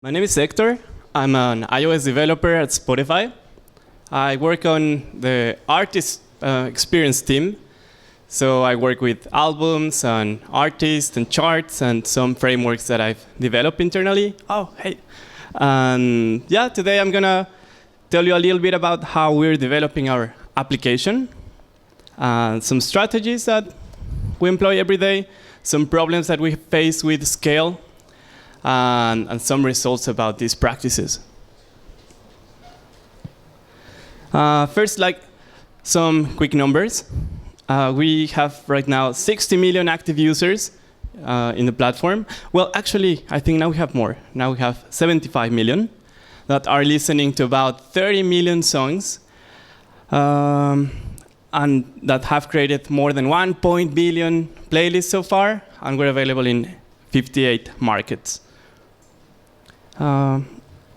My name is Hector. I'm an iOS developer at Spotify. I work on the artist experience team. So I work with albums and artists and charts and some frameworks that I've developed internally. Oh, hey. And yeah, today I'm going to tell you a little bit about how we're developing our application, and some strategies that we employ every day, some problems that we face with scale, and some results about these practices. First, like some quick numbers. We have right now 60 million active users in the platform. Well, actually, I think now we have more. Now we have 75 million that are listening to about 30 million songs, and that have created more than 1 billion playlists so far, and we're available in 58 markets.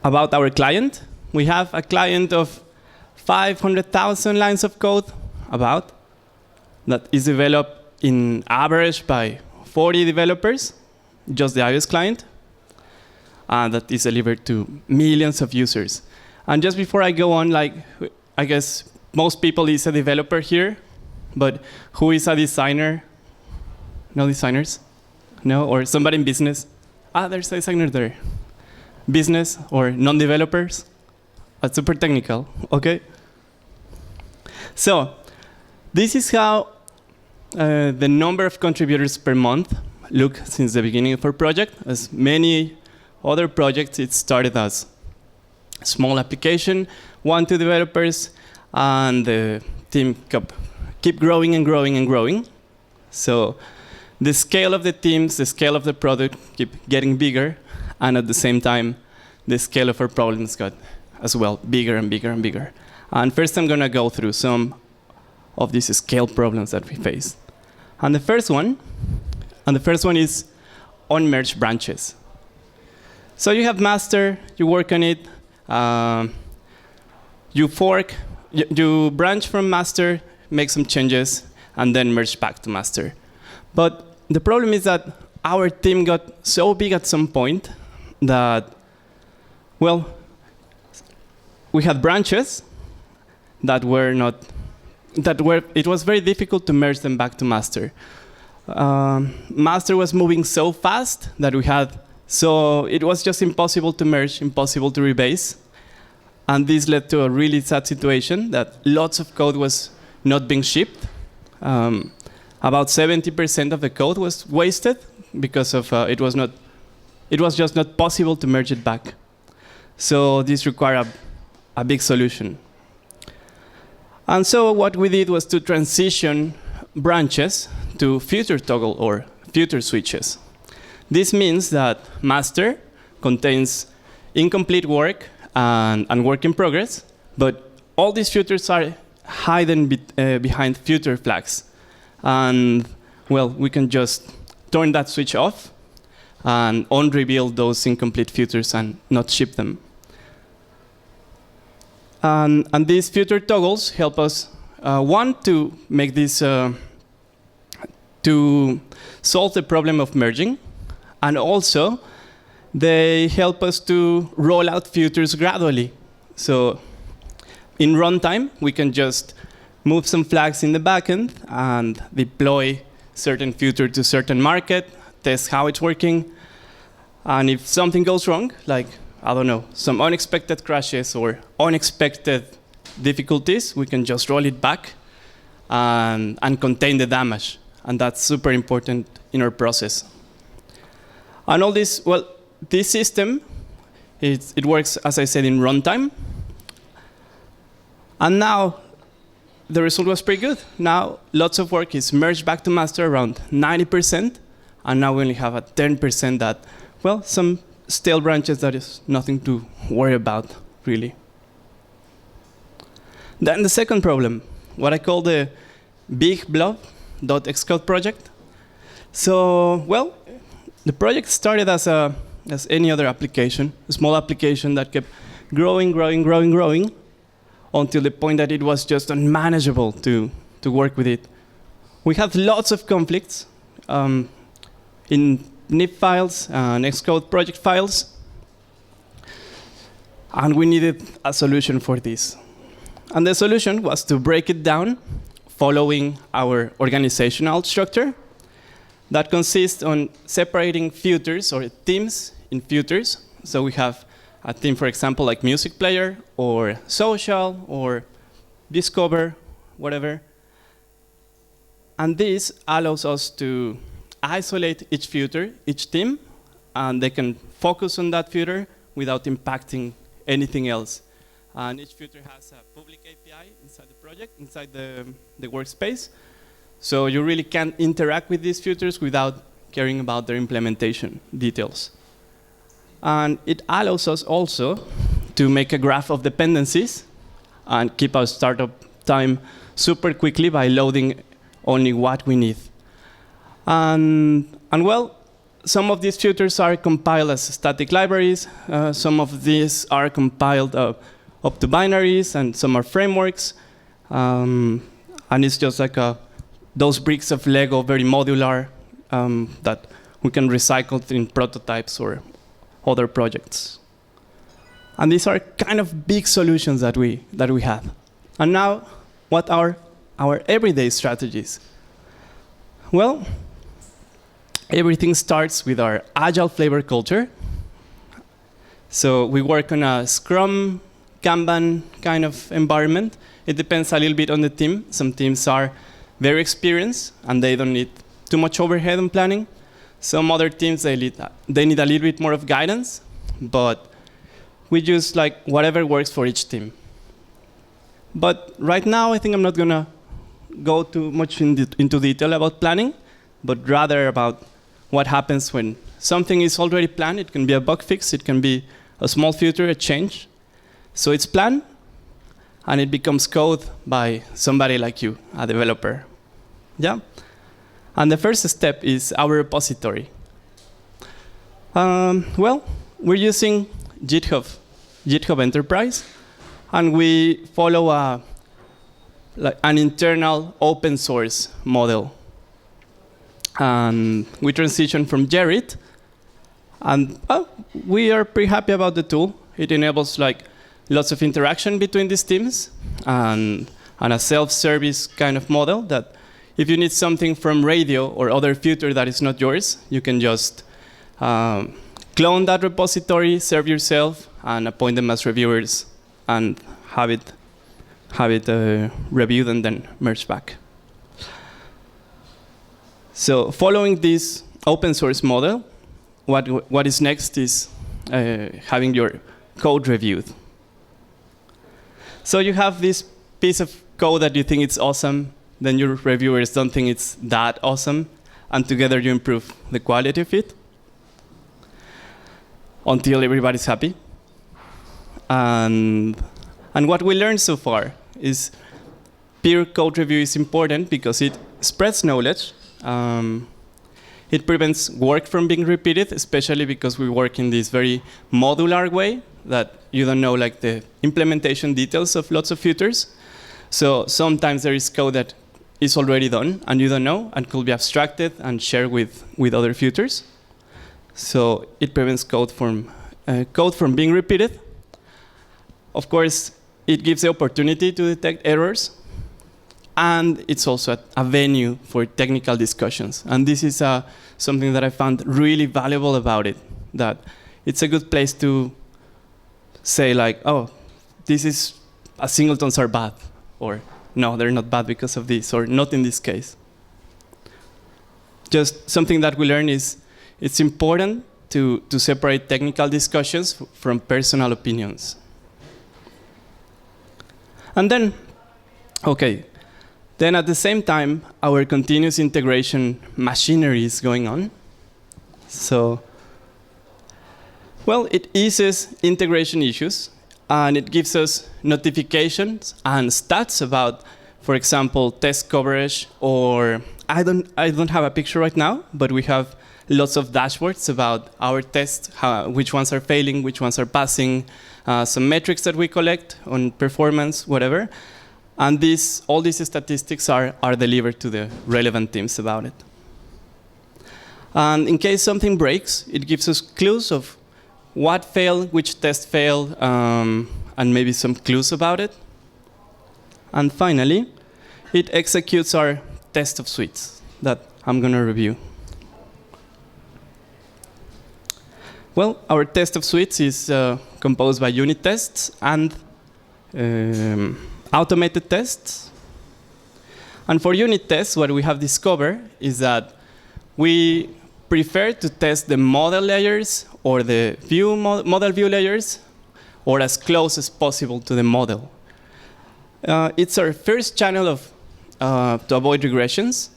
About our client, we have a client of 500,000 lines of code, that is developed in average by 40 developers, just the iOS client, and that is delivered to millions of users. And just before I go on, I guess most people is a developer here, but who is a designer? No designers? No? Or somebody in business? There's a designer there. Business or non-developers? Super technical, okay? So, this is how the number of contributors per month look since the beginning of our project. As many other projects, it started as a small application, 1, 2 developers, and the team keep growing and growing and growing. So the scale of the teams, the scale of the product keep getting bigger, and at the same time, the scale of our problems got as well bigger and bigger and bigger. And first I'm gonna go through some of these scale problems that we face. And the first one is unmerged branches. So you have master, you work on it, you fork, you branch from master, make some changes, and then merge back to master. But the problem is that our team got so big at some point that, well, we had branches that it was very difficult to merge them back to master. Master was moving so fast that so it was just impossible to merge, impossible to rebase. And this led to a really sad situation that lots of code was not being shipped. About 70% of the code was wasted because of it was just not possible to merge it back. So this required a big solution. And so what we did was to transition branches to future toggle or future switches. This means that master contains incomplete work and work in progress, but all these futures are hidden behind future flags. And, well, we can just turn that switch off and unreveal those incomplete futures and not ship them. And these future toggles help us, one, to make this, to solve the problem of merging, and also they help us to roll out futures gradually. So in runtime, we can just move some flags in the backend and deploy certain future to certain market, test how it's working. And if something goes wrong, like, I don't know, some unexpected crashes or unexpected difficulties, we can just roll it back and contain the damage. And that's super important in our process. And all this, well, this system, it works, as I said, in runtime. And now, the result was pretty good. Now, lots of work is merged back to master, around 90%. And now we only have a 10% that, well, some stale branches that is nothing to worry about, really. Then the second problem, what I call the big blob.xcode project. So, well, the project started as any other application, a small application that kept growing until the point that it was just unmanageable to work with it. We had lots of conflicts in NIP files and Xcode project files. And we needed a solution for this. And the solution was to break it down following our organizational structure that consists on separating filters or themes in filters. So we have a theme, for example, like music player or social or discover, whatever. And this allows us to isolate each filter, each theme, and they can focus on that filter without impacting anything else. And each filter has a public API inside the project, inside the workspace. So you really can interact with these filters without caring about their implementation details. And it allows us also to make a graph of dependencies and keep our startup time super quickly by loading only what we need. And well, some of these filters are compiled as static libraries. Some of these are compiled up to binaries, and some are frameworks. And it's just like those bricks of Lego, very modular, that we can recycle in prototypes or other projects. And these are kind of big solutions that we have. And now, what are our everyday strategies? Well, everything starts with our Agile flavor culture. So we work on a Scrum, Kanban kind of environment. It depends a little bit on the team. Some teams are very experienced, and they don't need too much overhead on planning. Some other teams, they need a little bit more of guidance, but we use like whatever works for each team. But right now, I think I'm not going to go too much into detail about planning, but rather about what happens when something is already planned. It can be a bug fix. It can be a small filter, a change. So it's planned, and it becomes code by somebody like you, a developer. Yeah? And the first step is our repository. Well, we're using GitHub Enterprise, and we follow an internal open source model. And we transition from Zarate, and we are pretty happy about the tool. It enables like lots of interaction between these teams, and a self-service kind of model that if you need something from radio or other filter that is not yours, you can just clone that repository, serve yourself, and appoint them as reviewers, and have it reviewed and then merged back. So following this open source model, what is next is having your code reviewed. So you have this piece of code that you think it's awesome, then your reviewers don't think it's that awesome, and together you improve the quality of it until everybody's happy. And what we learned so far is peer code review is important because it spreads knowledge. It prevents work from being repeated, especially because we work in this very modular way that you don't know like the implementation details of lots of features. So sometimes there is code that is already done and you don't know and could be abstracted and shared with other features. So it prevents code from being repeated. Of course, it gives the opportunity to detect errors. And it's also a venue for technical discussions. And this is something that I found really valuable about it, that it's a good place to say like, oh, singletons are bad, or no, they're not bad because of this, or not in this case. Just something that we learn is it's important to separate technical discussions from personal opinions. And then, okay, then at the same time, our continuous integration machinery is going on. So, well, it eases integration issues, and it gives us notifications and stats about, for example, test coverage, or I don't have a picture right now, but we have lots of dashboards about our tests, which ones are failing, which ones are passing, some metrics that we collect on performance, whatever. And all these statistics are delivered to the relevant teams about it. And in case something breaks, it gives us clues of what failed, which test failed, and maybe some clues about it. And finally, it executes our test of suites that I'm going to review. Well, our test of suites is composed by unit tests and automated tests. And for unit tests, what we have discovered is that we prefer to test the model layers or the model view layers, or as close as possible to the model. It's our first channel of to avoid regressions,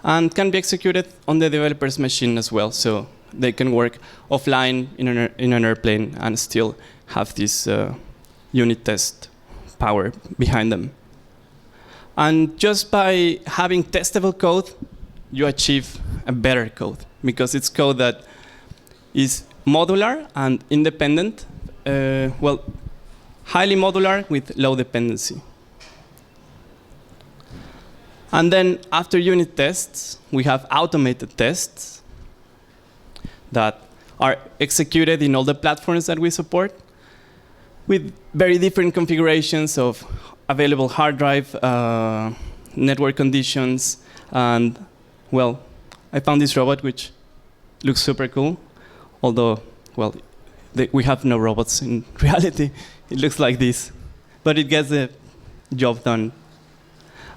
and can be executed on the developer's machine as well, so they can work offline in an airplane and still have this unit test power behind them. And just by having testable code, you achieve a better code, because it's code that is modular and independent, well, highly modular with low dependency. And then after unit tests, we have automated tests that are executed in all the platforms that we support, with very different configurations of available hard drive, network conditions, and, well, I found this robot which looks super cool, although, well, we have no robots in reality. It looks like this, but it gets the job done.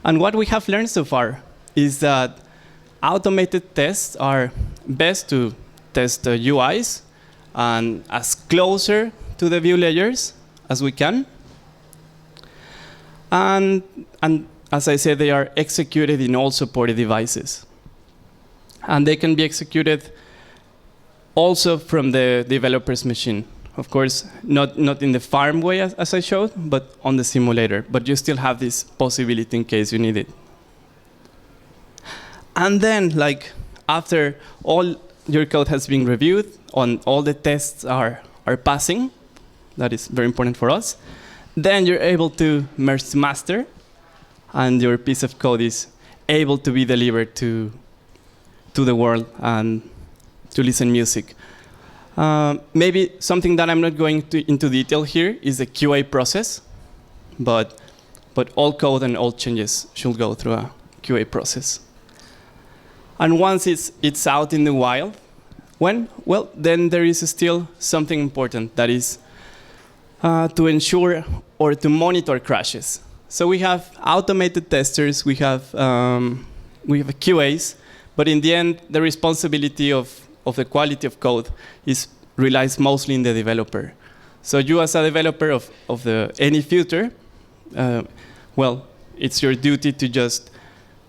And what we have learned so far is that automated tests are best to test the UIs and as closer to the view layers as we can. And as I said, they are executed in all supported devices. And they can be executed also from the developer's machine. Of course, not in the farm way as I showed, but on the simulator. But you still have this possibility in case you need it. And then, like, after all your code has been reviewed, and all the tests are passing, that is very important for us, then you're able to merge to master, and your piece of code is able to be delivered to the world and to listen music. Maybe something that I'm not going into detail here is the QA process, but all code and all changes should go through a QA process. And once it's out in the wild, then there is still something important, that is to ensure or to monitor crashes. So we have automated testers, we have QAs, but in the end, the responsibility of the quality of code relies mostly in the developer. So you, as a developer of any future, well, it's your duty to just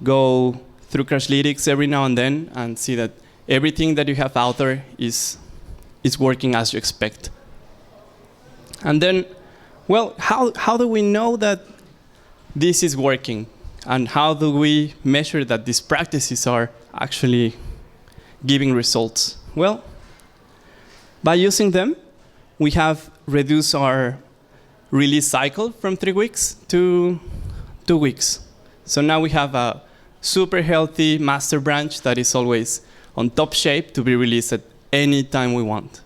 go through Crashlytics every now and then and see that everything that you have out there is working as you expect. And then, well, how do we know that this is working? And how do we measure that these practices are actually giving results? Well, by using them, we have reduced our release cycle from 3 weeks to 2 weeks. So now we have a super healthy master branch that is always on top shape to be released at any time we want.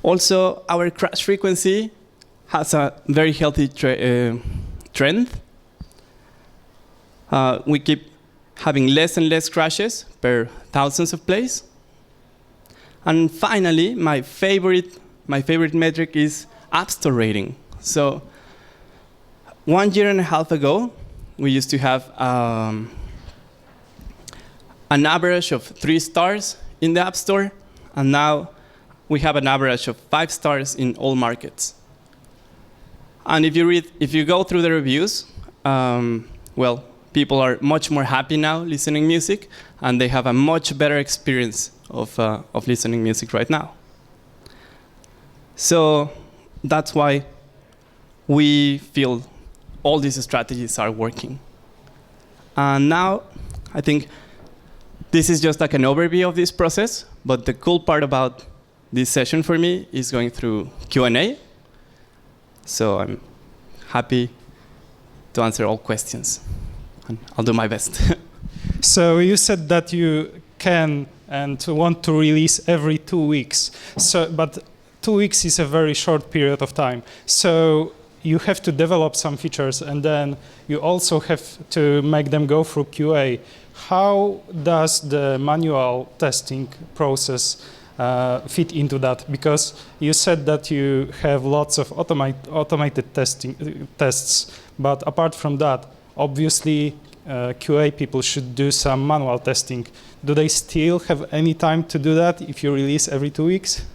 Also, our crash frequency has a very healthy trend. We keep having less and less crashes per thousands of plays. And finally, my favorite metric is App Store rating. So 1.5 years ago, we used to have an average of 3 stars in the App Store, and now we have an average of 5 stars in all markets. And if you go through the reviews, well, people are much more happy now listening music, and they have a much better experience of listening music right now. So that's why we feel all these strategies are working. And now, I think this is just like an overview of this process, but the cool part about this session for me is going through Q&A. So I'm happy to answer all questions, and I'll do my best. So you said that you can and want to release every 2 weeks. But 2 weeks is a very short period of time. So you have to develop some features, and then you also have to make them go through QA. How does the manual testing process fit into that? Because you said that you have lots of automated tests, but apart from that, obviously QA people should do some manual testing. Do they still have any time to do that if you release every 2 weeks?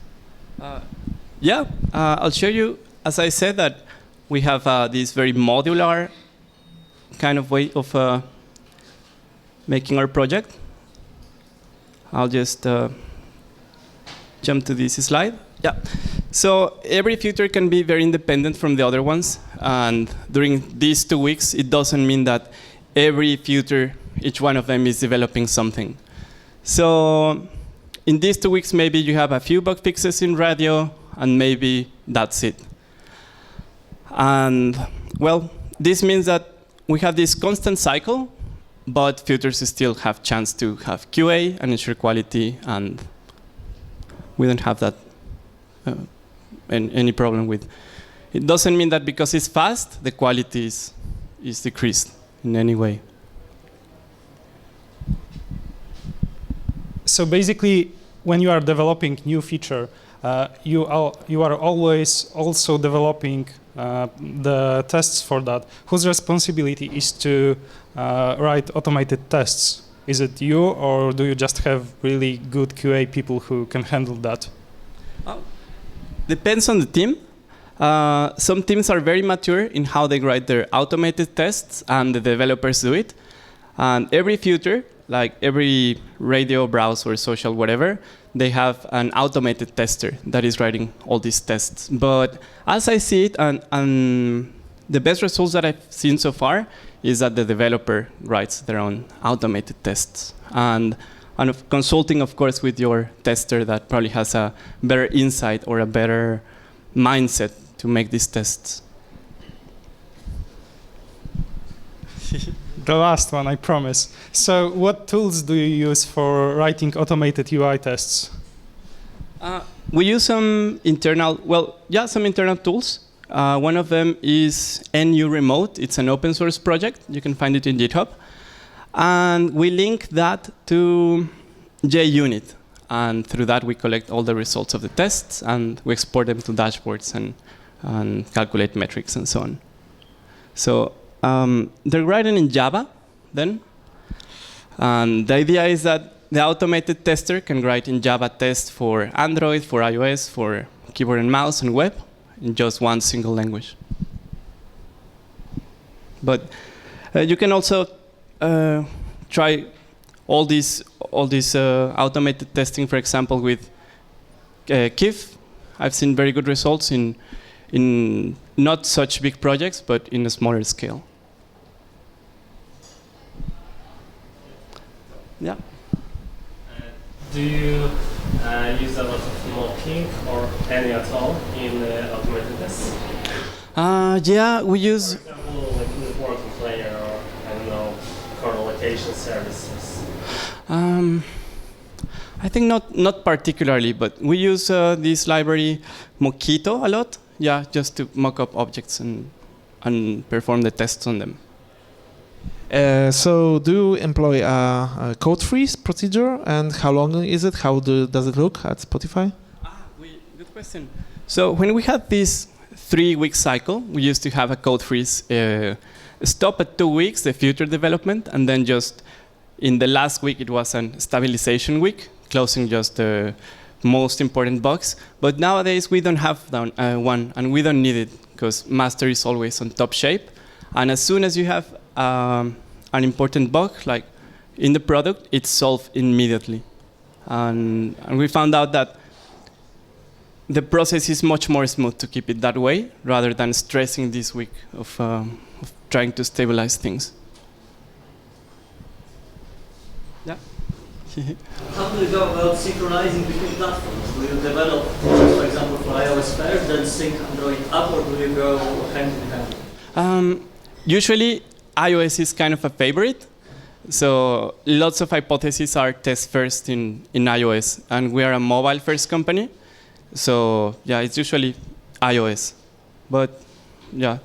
Yeah, I'll show you. As I said, that we have this very modular kind of way of making our project. I'll just jump to this slide. Yeah. So every feature can be very independent from the other ones. And during these 2 weeks, it doesn't mean that every feature, each one of them is developing something. So in these 2 weeks, maybe you have a few bug fixes in radio, and maybe that's it. And well, this means that we have this constant cycle, but features still have chance to have QA and ensure quality, and we don't have that any problem with. It doesn't mean that because it's fast, the quality is decreased in any way. So basically, when you are developing new feature, you are always also developing the tests for that. Whose responsibility is to write automated tests? Is it you, or do you just have really good QA people who can handle that? Depends on the team. Some teams are very mature in how they write their automated tests, and the developers do it. And every feature, like every radio, browse, or social, whatever, they have an automated tester that is writing all these tests. But as I see it, and the best results that I've seen so far is that the developer writes their own automated tests. And consulting, of course, with your tester that probably has a better insight or a better mindset to make these tests. The last one, I promise. So what tools do you use for writing automated UI tests? We use some internal tools. One of them is NU Remote. It's an open source project. You can find it in GitHub. And we link that to JUnit. And through that, we collect all the results of the tests, and we export them to dashboards and calculate metrics and so on. So they're written in Java then. And the idea is that the automated tester can write in Java tests for Android, for iOS, for keyboard and mouse and web in just one single language. But you can also try all these automated testing, for example, with KIF. I've seen very good results in not such big projects, but in a smaller scale. Yeah. Do you use a lot of mocking or any at all in automated tests? Yeah, we use. For example, like networking player or I don't know, correlation services. I think not particularly, but we use this library Mockito a lot. Yeah, just to mock up objects and perform the tests on them. So do you employ a code freeze procedure, and how long is it? How does it look at Spotify? Good question. So when we had this 3-week cycle, we used to have a code freeze, stop at 2 weeks, the future development, and then just in the last week, it was a stabilization week, closing just the most important bugs. But nowadays, we don't have one, and we don't need it, because master is always on top shape. And as soon as you have an important bug, like in the product, it's solved immediately. And we found out that the process is much more smooth to keep it that way, rather than stressing this week of trying to stabilize things. Yeah. How do you go about synchronizing between platforms? Do you develop features, for example, for iOS first, then sync Android up, or do you go hand in hand? Usually, iOS is kind of a favorite, So lots of hypotheses are test first in iOS, and we are a mobile first company. So yeah, it's usually iOS, but yeah,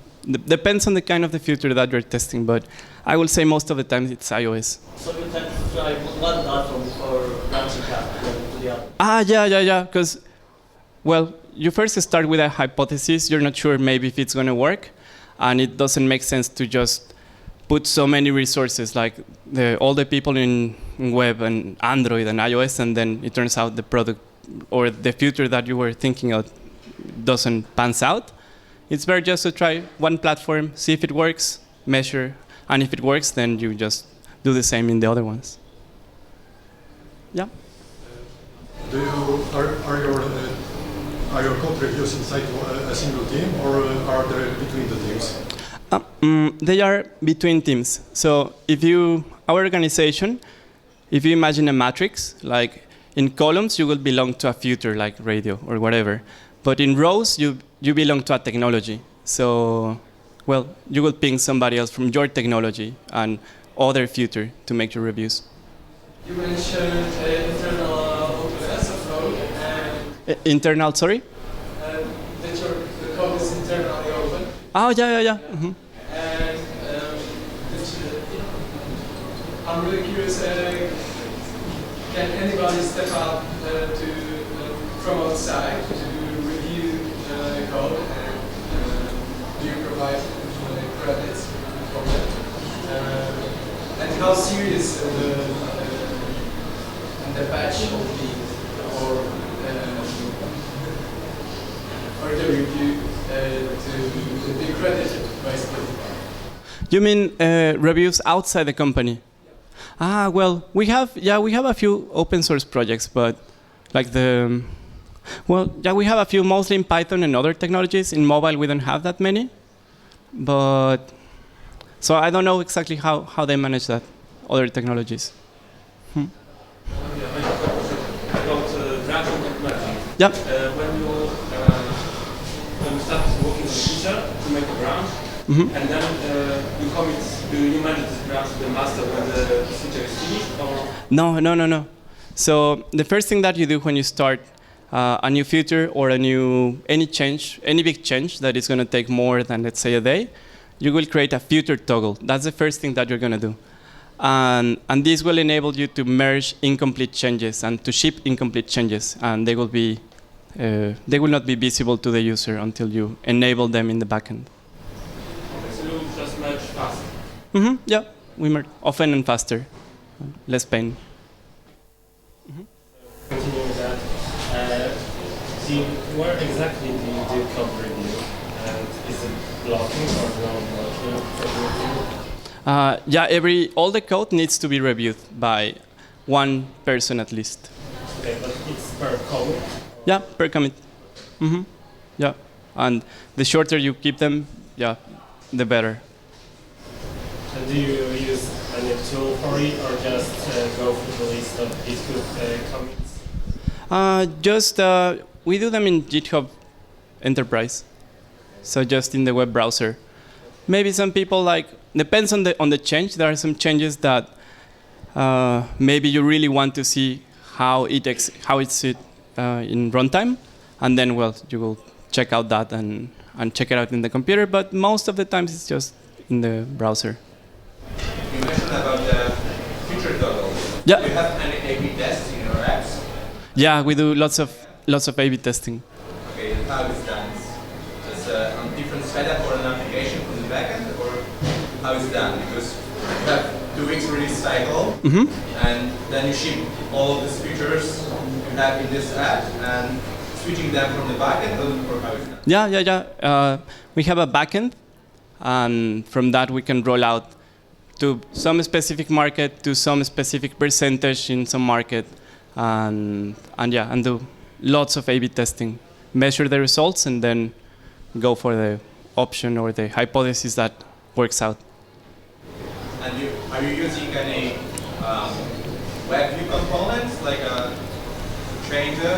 depends on the kind of the feature that you're testing. But I will say most of the time it's iOS. So you tend to try one platform before branching out to the other. Yeah. Because, well, you first start with a hypothesis. You're not sure maybe if it's going to work, and it doesn't make sense to just put so many resources, like all the people in web and Android and iOS, and then it turns out the product or the future that you were thinking of doesn't pans out. It's better just to try one platform, see if it works, measure, and if it works, then you just do the same in the other ones. Yeah. Are your code reviews inside a single team, or are they between the teams? They are between teams. So our organization, if you imagine a matrix, like in columns, you will belong to a future like radio or whatever. But in rows, you belong to a technology. So, well, you will ping somebody else from your technology and other future to make your reviews. You mentioned internal openness of code and Internal, sorry? that the code is internally open. Oh, yeah. Mm-hmm. And I'm really curious, can anybody step up from outside to review code, and do you provide credits for that? And how serious the patch will be, or the review to be credited, basically? You mean reviews outside the company? Well, we have a few open source projects, but like we have a few mostly in Python and other technologies. In mobile, we don't have that many, but so I don't know exactly how they manage that, other technologies. About branching technology. Yeah. When you start working on a feature to make a branch, and then you commit, do you manage this branch to the master when the feature is finished, or? No. So the first thing that you do when you start a new feature or any big change that is going to take more than, let's say, a day, you will create a future toggle. That's the first thing that you're going to do. And this will enable you to merge incomplete changes and to ship incomplete changes. And they will not be visible to the user until you enable them in the backend. Okay, so you just merge fast. Yeah, we merge often and faster, less pain. Continuing with that, where exactly do you do code review? And is it blocking or non-blocking code review? All the code needs to be reviewed by one person at least. Okay, but it's per commit? Yeah, per commit. Yeah, and the shorter you keep them, the better. And do you use any tool for it, or just go through the list of GitHub commits? We do them in GitHub Enterprise, so just in the web browser. Maybe some people depends on the change. There are some changes that maybe you really want to see how it's in runtime, and then you will check out that and check it out in the computer. But most of the times it's just in the browser. You mentioned about the future toggle. Yeah. Do you have any A/B tests in your apps? Yeah, we do lots of A/B testing. Okay, and how is done? Just on different setup for an application for the backend, or how is done? Because you have 2 weeks release cycle, and then you ship all of these features you have in this app, and switching them from the backend, or how is done? Yeah. We have a backend, and from that we can roll out to some specific market, to some specific percentage in some market, and do lots of A/B testing, measure the results, and then go for the option or the hypothesis that works out. And are you using any web view components, like a changer,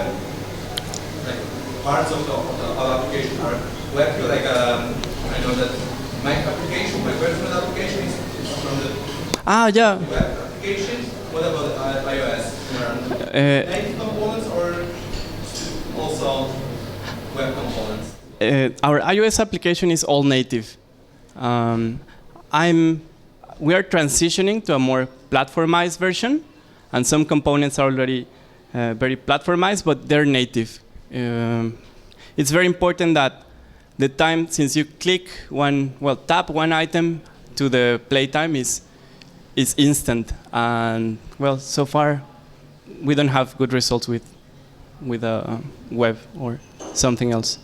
like parts of the application are web view? Like I know that my application, my personal application is from the Yeah. Web applications. What about iOS? Native components or also web components? Our iOS application is all native. We are transitioning to a more platformized version, and some components are already very platformized, but they're native. It's very important that the time since you tap one item to the playtime is instant, and so far we don't have good results with web or something else.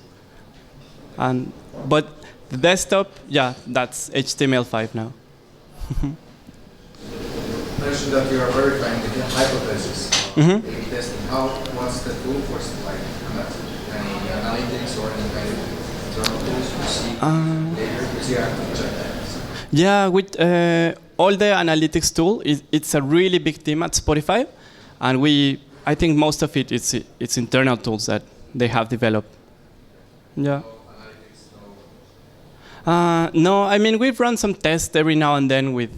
But the desktop, that's HTML5 now. You mentioned that you are verifying the hypothesis in testing. What's the tool for any analytics or any kind of internal tools you see later? Because you have to check that. Yeah, with all the analytics tool, it's a really big team at Spotify, and I think most of it's internal tools that they have developed. Yeah. No, I mean, we've run some tests every now and then with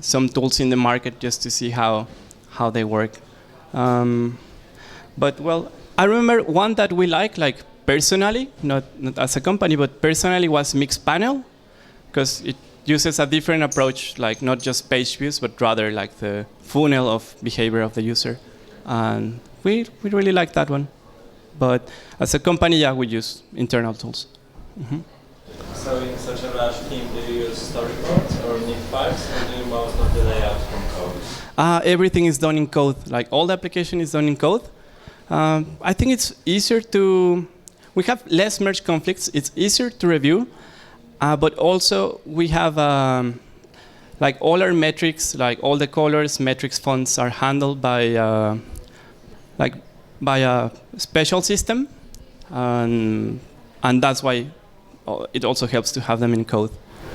some tools in the market just to see how they work. But I remember one that we like personally, not as a company, but personally was Mixpanel, because it uses a different approach, like not just page views, but rather like the funnel of behavior of the user. And we really like that one. But as a company, we use internal tools. So in such a large team, do you use storyboards or need files, or do you most of the layout from code? Everything is done in code. Like all the application is done in code. I think it's easier we have less merge conflicts. It's easier to review, but also we have like all our metrics, like all the colors, metrics, fonts are handled by a special system, and that's why it also helps to have them in code.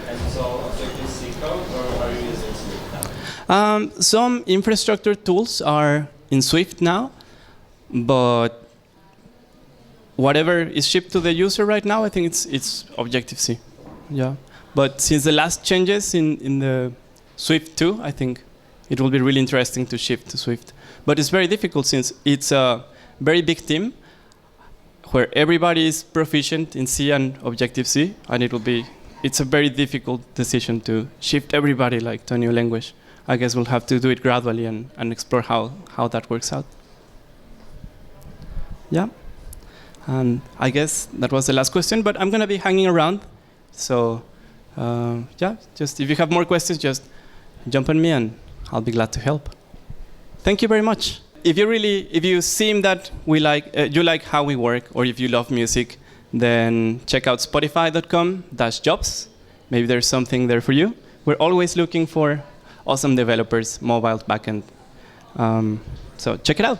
And so Objective-C code, or are you using Swift now? Some infrastructure tools are in Swift now, but whatever is shipped to the user right now, I think it's Objective-C. Yeah. But since the last changes in the Swift 2, I think it will be really interesting to shift to Swift. But it's very difficult since it's a very big team where everybody is proficient in C and Objective-C, and it's a very difficult decision to shift everybody to a new language. I guess we'll have to do it gradually and explore how that works out. Yeah. And I guess that was the last question, but I'm going to be hanging around. So just if you have more questions, just jump on me and I'll be glad to help. Thank you very much. If you seem that you like how we work, or if you love music, then check out spotify.com/jobs. Maybe there's something there for you. We're always looking for awesome developers, mobile, backend. So check it out.